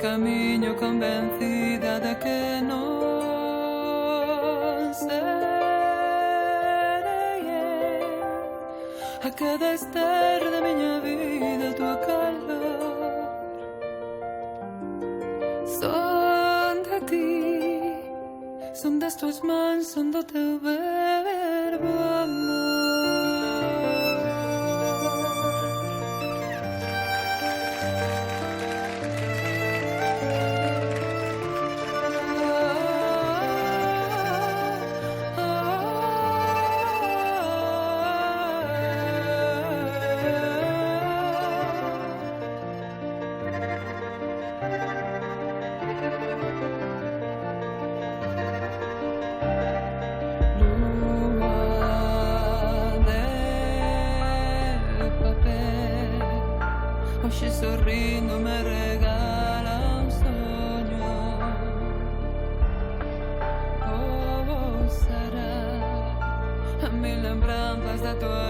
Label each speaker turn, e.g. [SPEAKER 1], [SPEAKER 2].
[SPEAKER 1] camiño convencida de que non serei eu a cada estar da miña vida a tua calor. Son de ti, son das tuas mans, son do teu verbo amor. Hoxe sorrindo me regala un sogno. Oh, será a mil lembranzas da tua